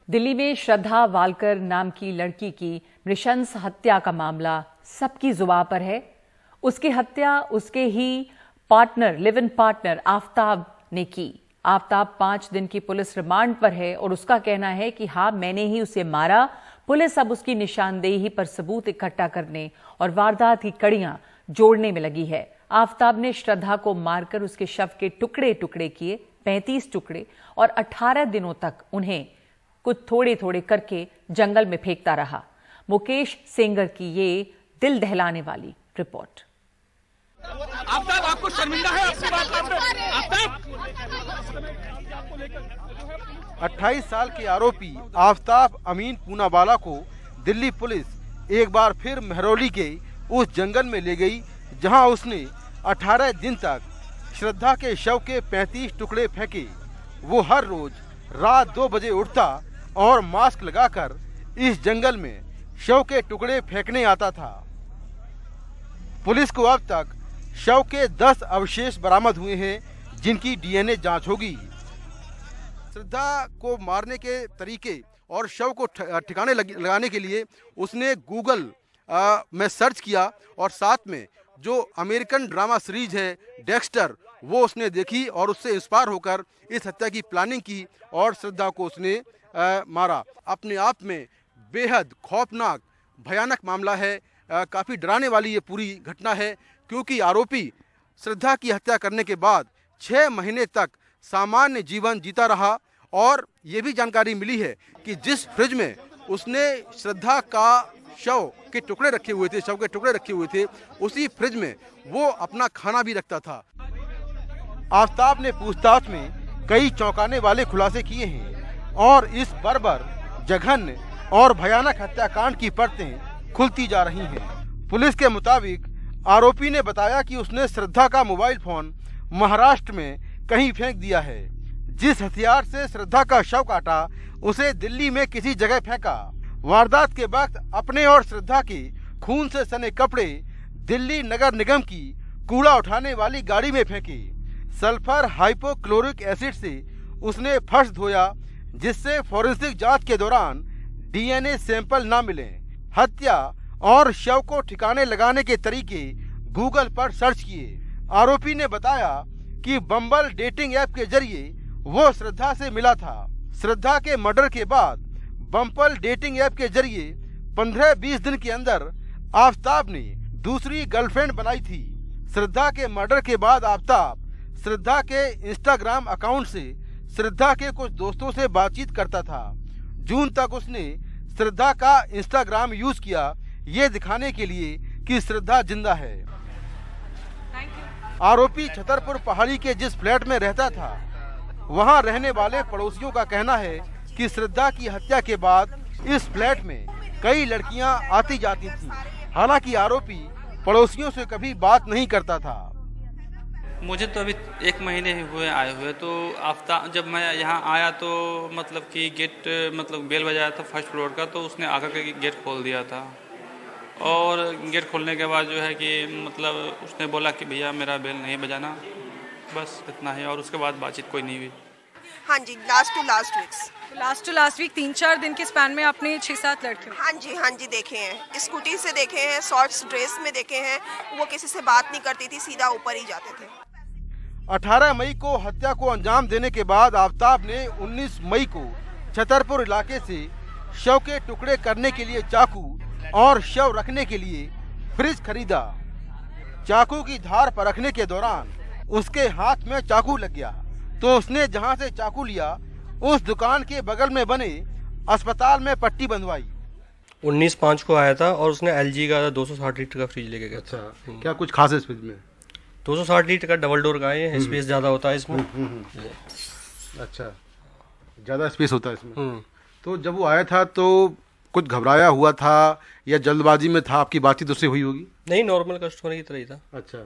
दिल्ली में श्रद्धा वालकर नाम की लड़की की नृशंस हत्या का मामला सबकी जुबान पर है। उसकी हत्या उसके ही partner, live in partner Aftab ने की। आफताब 5 दिन की पुलिस रिमांड पर है और उसका कहना है कि हाँ, मैंने ही उसे मारा। पुलिस अब उसकी निशानदेही पर सबूत इकट्ठा करने और वारदात की कड़ियां जोड़ने में लगी है। आफताब ने श्रद्धा को मारकर उसके शव के टुकड़े टुकड़े किए, 35 टुकड़े, और 18 दिनों तक उन्हें कुछ थोड़े थोड़े करके जंगल में फेंकता रहा। मुकेश सेंगर की ये दिल दहलाने वाली रिपोर्ट। आफताब, आपको शर्मिंदा है आपकी बात आपने? आफताब 28 साल के आरोपी आफताब अमीन पूनावाला को दिल्ली पुलिस एक बार फिर महरौली के उस जंगल में ले गई जहां उसने 18 दिन तक श्रद्धा के शव के 35 टुकड़े फेंके। वो हर रोज रात 2 बजे उठता और मास्क लगाकर इस जंगल में शव के टुकड़े फेंकने आता था। पुलिस को अब तक शव के 10 अवशेष बरामद हुए हैं जिनकी डीएनए जांच होगी। श्रद्धा को मारने के तरीके और शव को ठिकाने लगाने के लिए उसने गूगल में सर्च किया और साथ में जो अमेरिकन ड्रामा सीरीज है डेक्स्टर, वो उसने देखी और उससे इंस्पायर होकर इस हत्या की प्लानिंग की और श्रद्धा को उसने मारा। अपने आप में बेहद खौफनाक भयानक मामला है। काफ़ी डराने वाली ये पूरी घटना है क्योंकि आरोपी श्रद्धा की हत्या करने के बाद 6 महीने तक सामान्य जीवन जीता रहा और ये भी जानकारी मिली है कि जिस फ्रिज में उसने श्रद्धा का शव के टुकड़े रखे हुए थे, उसी फ्रिज में वो अपना खाना भी रखता था। आफताब ने पूछताछ में कई चौंकाने वाले खुलासे किए हैं और इस बर्बर, जघन्य और भयानक हत्याकांड की परतें खुलती जा रही हैं। पुलिस के मुताबिक आरोपी ने बताया कि उसने श्रद्धा का मोबाइल फोन महाराष्ट्र में कहीं फेंक दिया है। जिस हथियार से श्रद्धा का शव काटा, उसे दिल्ली में किसी जगह फेंका। वारदात के वक्त अपने और श्रद्धा के खून से सने कपड़े दिल्ली नगर निगम की कूड़ा उठाने वाली गाड़ी में फेंके। सल्फर हाइपोक्लोरिक एसिड से उसने फर्श धोया जिससे फोरेंसिक जांच के दौरान डीएनए सैंपल न मिले। हत्या और शव को ठिकाने लगाने के तरीके गूगल पर सर्च किए। आरोपी ने बताया कि बम्बल डेटिंग ऐप के जरिए वो श्रद्धा से मिला था। श्रद्धा के मर्डर के बाद बम्बल डेटिंग ऐप के जरिए 15-20 दिन के अंदर आफताब ने दूसरी गर्लफ्रेंड बनाई थी। श्रद्धा के मर्डर के बाद आफताब श्रद्धा के इंस्टाग्राम अकाउंट से श्रद्धा के कुछ दोस्तों से बातचीत करता था। जून तक उसने श्रद्धा का इंस्टाग्राम यूज किया, ये दिखाने के लिए कि श्रद्धा जिंदा है। आरोपी छतरपुर पहाड़ी के जिस फ्लैट में रहता था, वहां रहने वाले पड़ोसियों का कहना है कि श्रद्धा की हत्या के बाद इस फ्लैट में कई लड़कियां आती जाती थीं। हालांकि आरोपी पड़ोसियों से कभी बात नहीं करता था। मुझे तो अभी 1 महीने ही हुए आए हुए, तो आफताब जब मैं यहाँ आया तो मतलब कि गेट बेल बजाया था फर्स्ट फ्लोर का, तो उसने आकर के गेट खोल दिया था और गेट खोलने के बाद जो है कि उसने बोला कि भैया मेरा बेल नहीं बजाना, बस इतना ही। और उसके बाद बातचीत कोई नहीं हुई। हाँ जी, लास्ट टू लास्ट वीक 3-4 दिन के स्पैन में आपने 6-7 लड़के हाँ जी देखे हैं। स्कूटी से देखे हैं, शॉर्ट्स ड्रेस में देखे हैं। वो किसी से बात नहीं करती थी, सीधा ऊपर ही जाते थे। 18 मई को हत्या को अंजाम देने के बाद आफताब ने 19 मई को छतरपुर इलाके से शव के टुकड़े करने के लिए चाकू और शव रखने के लिए फ्रिज खरीदा। चाकू की धार पर रखने के दौरान उसके हाथ में चाकू लग गया, तो उसने जहां से चाकू लिया उस दुकान के बगल में बने अस्पताल में पट्टी बंधवाई। 19/5 को आया था और उसने LG का 260 लीटर का फ्रिज लेके गया था। क्या कुछ खास है इस फ्रिज में? 260 लीटर का डबल डोर का है, स्पेस ज़्यादा होता है इसमें। अच्छा, ज़्यादा स्पेस होता है इसमें। तो जब वो आया था तो कुछ घबराया हुआ था या जल्दबाजी में था? आपकी बातचीत उससे हुई होगी? नहीं, नॉर्मल कस्टमर की तरह ही था। अच्छा,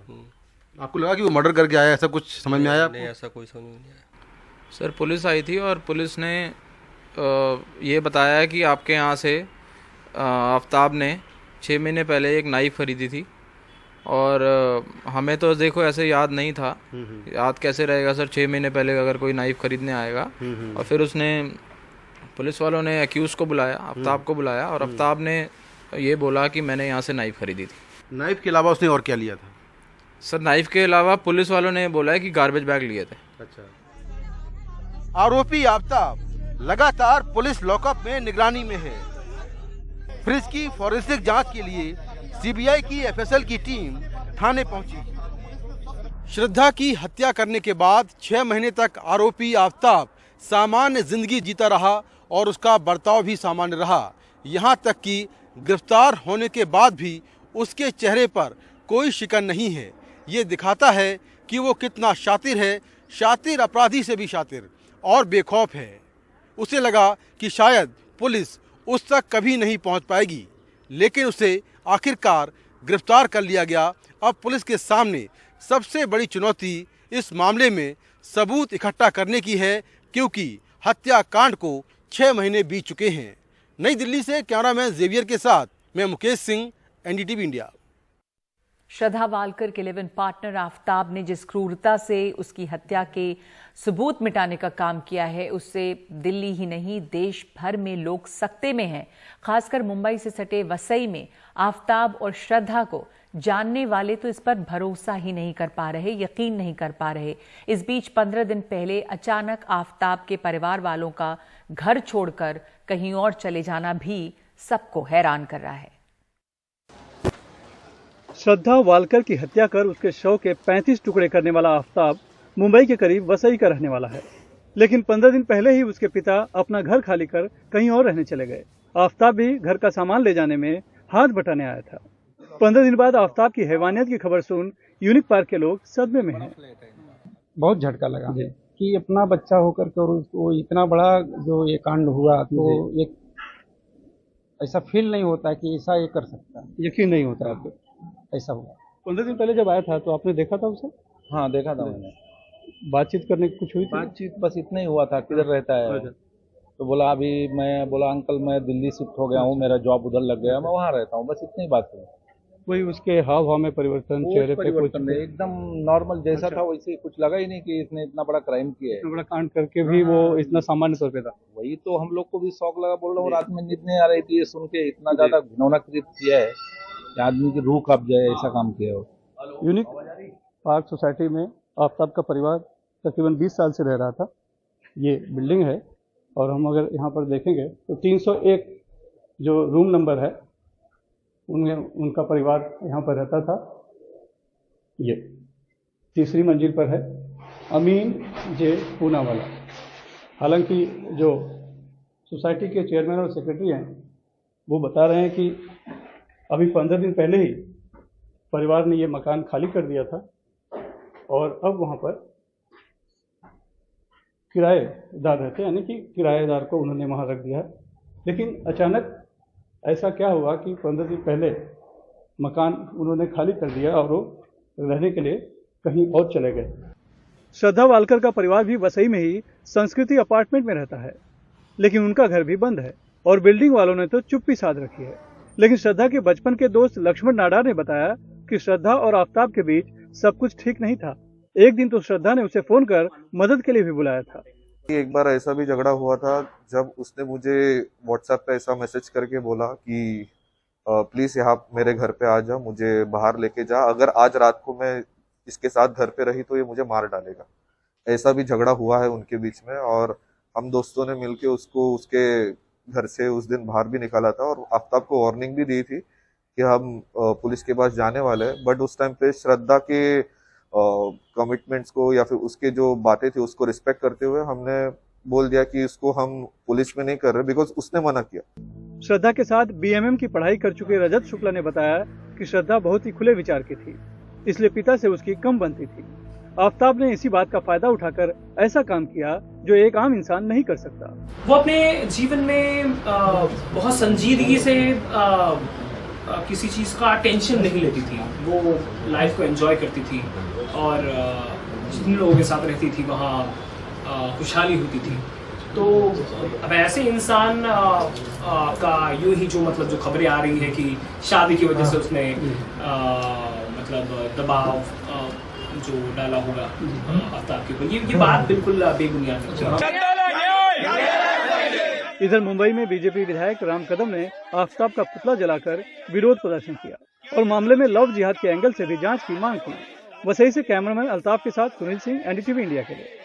आपको लगा कि वो मर्डर करके आया, ऐसा कुछ समझ में आया? नहीं, ऐसा कोई समझ में नहीं आया। सर, पुलिस आई थी और पुलिस ने ये बताया कि आपके यहाँ से आफताब ने 6 महीने पहले एक नाइफ खरीदी थी और हमें तो देखो ऐसे याद नहीं था। याद कैसे रहेगा सर, 6 महीने पहले अगर कोई नाइफ खरीदने आएगा। और फिर उसने पुलिस वालों ने एक्यूज को बुलाया, आफ्ताब को बुलाया, और आफ्ताब ने ये बोला कि मैंने यहाँ से नाइफ खरीदी थी। नाइफ के अलावा उसने और क्या लिया था? सर नाइफ के अलावा पुलिस वालों ने बोला है कि गार्बेज बैग लिए थे। अच्छा। आरोपी आफ्ताब लगातार पुलिस लॉकअप में निगरानी में है। फ्रिज की फॉरेंसिक जांच के लिए सीबीआई की एफएसएल की टीम थाने पहुंची। श्रद्धा की हत्या करने के बाद 6 महीने तक आरोपी आफ्ताब सामान्य जिंदगी जीता रहा और उसका बर्ताव भी सामान्य रहा। यहाँ तक कि गिरफ्तार होने के बाद भी उसके चेहरे पर कोई शिकन नहीं है। ये दिखाता है कि वो कितना शातिर है, शातिर अपराधी से भी शातिर और बेखौफ है। उसे लगा कि शायद पुलिस उस तक कभी नहीं पहुंच पाएगी, लेकिन उसे आखिरकार गिरफ्तार कर लिया गया। अब पुलिस के सामने सबसे बड़ी चुनौती इस मामले में सबूत इकट्ठा करने की है, क्योंकि हत्याकांड को 6 महीने बीत चुके हैं। नई दिल्ली से कैमरामैन जेवियर के साथ मैं मुकेश सिंह, एनडीटीवी इंडिया। श्रद्धा वालकर के लिव इन पार्टनर आफ्ताब ने जिस क्रूरता से उसकी हत्या के सबूत मिटाने का काम किया है, उससे दिल्ली ही नहीं देश भर में लोग सकते में हैं। खासकर मुंबई से सटे वसई में आफ्ताब और श्रद्धा को जानने वाले तो इस पर भरोसा ही नहीं कर पा रहे, यकीन नहीं कर पा रहे। इस बीच 15 दिन पहले अचानक आफ्ताब के परिवार वालों का घर छोड़कर कहीं और चले जाना भी सबको हैरान कर रहा है। श्रद्धा वालकर की हत्या कर उसके शव के 35 टुकड़े करने वाला आफ्ताब मुंबई के करीब वसई का रहने वाला है, लेकिन 15 दिन पहले ही उसके पिता अपना घर खाली कर कहीं और रहने चले गए। आफ्ताब भी घर का सामान ले जाने में हाथ बटाने आया था। 15 दिन बाद आफ्ताब की हैवानियत की खबर सुन यूनिक पार्क के लोग सदमे में हैं। बहुत झटका लगा कि अपना बच्चा होकर के और उसको इतना बड़ा जो ये कांड हुआ, तो एक ऐसा फील नहीं होता है कि ऐसा ये कर सकता है, यकीन नहीं होता है आपको ऐसा हुआ। 15 दिन पहले जब आया था तो आपने देखा था उसे? हाँ देखा था मैंने। बातचीत करने की कुछ हुई थी? बातचीत बस इतना ही हुआ था, किधर रहता है, तो बोला अभी मैं बोला अंकल मैं दिल्ली शिफ्ट हो गया हूँ, मेरा जॉब उधर लग गया, मैं वहाँ रहता हूँ, बस इतनी बात हुई। वही उसके हाव भाव में परिवर्तन, चेहरे पे कुछ एकदम नॉर्मल जैसा था वैसे कुछ लगा ही नहीं कि इसने इतना बड़ा क्राइम किया है। इतना बड़ा कांड करके भी वो इतना सामान्य तौर पे था। वही तो हम लोग को भी शौक लगा, बोल रहा हूँ रात में नींद नहीं आ रही थी ये सुन के, इतना ज्यादा घिनौना कृत्य किया है, आदमी की रूह कांप जाए ऐसा काम किया है। यूनिक पार्क सोसाइटी में आफ्ताब का परिवार तकरीबन 20 साल से रह रहा था। ये बिल्डिंग है और हम अगर यहाँ पर देखेंगे तो 301 जो रूम नंबर है उनका परिवार यहाँ पर रहता था। ये तीसरी मंजिल पर है अमीन जे पूनावाला। हालांकि जो सोसाइटी के चेयरमैन और सेक्रेटरी हैं वो बता रहे हैं कि अभी 15 दिन पहले ही परिवार ने ये मकान खाली कर दिया था और अब वहाँ पर किराएदार रहते हैं, यानी कि किराएदार को उन्होंने वहाँ रख दिया है। लेकिन अचानक ऐसा क्या हुआ कि 15 दिन पहले मकान उन्होंने खाली कर दिया और वो रहने के लिए कहीं और चले गए। श्रद्धा वालकर का परिवार भी वसई में ही संस्कृति अपार्टमेंट में रहता है, लेकिन उनका घर भी बंद है और बिल्डिंग वालों ने तो चुप्पी साध रखी है। लेकिन श्रद्धा के बचपन के दोस्त लक्ष्मण नाडार ने बताया कि श्रद्धा और आफ्ताब के बीच सब कुछ ठीक नहीं था। एक दिन तो श्रद्धा ने उसे फोन कर मदद के लिए भी बुलाया था। एक बार ऐसा भी झगड़ा हुआ था जब उसने मुझे व्हाट्सएप पे ऐसा मैसेज करके बोला कि प्लीज यहाँ मेरे घर पे आ जा, मुझे बाहर लेके जा, अगर आज रात को मैं इसके साथ घर पे रही तो ये मुझे मार डालेगा। ऐसा भी झगड़ा हुआ है उनके बीच में और हम दोस्तों ने मिलके उसको उसके घर से उस दिन बाहर भी निकाला था और आफ्ताब को वार्निंग भी दी थी कि हम पुलिस के पास जाने वाले हैं। बट उस टाइम पे श्रद्धा के कमिटमेंट्स को या फिर उसके जो बातें थी उसको रिस्पेक्ट करते हुए हमने बोल दिया कि इसको हम पुलिस में नहीं कर रहे, बिकॉज उसने मना किया। श्रद्धा के साथ बीएमएम की पढ़ाई कर चुके रजत शुक्ला ने बताया कि श्रद्धा बहुत ही खुले विचार की थी, इसलिए पिता से उसकी कम बनती थी। आफ्ताब ने इसी बात का फायदा उठाकर ऐसा काम किया जो एक आम इंसान नहीं कर सकता। वो अपने जीवन में बहुत संजीदगी से किसी चीज का टेंशन नहीं लेती थी, वो लाइफ को एंजॉय करती थी और जिन लोगों के साथ रहती थी वहाँ खुशहाली होती थी। तो अब ऐसे इंसान का यूं ही जो मतलब जो खबरें आ रही है कि शादी की वजह से उसने मतलब दबाव जो डाला होगा आफ्ताब के ऊपर, ये बात बिल्कुल बेबुनियाद है। इधर मुंबई में बीजेपी विधायक राम कदम ने आफ्ताब का पुतला जलाकर विरोध प्रदर्शन किया और मामले में लव जिहाद के एंगल से भी जांच की मांग की। वसई से कैमरामैन अल्ताफ के साथ सुनील सिंह, NDTV इंडिया के लिए।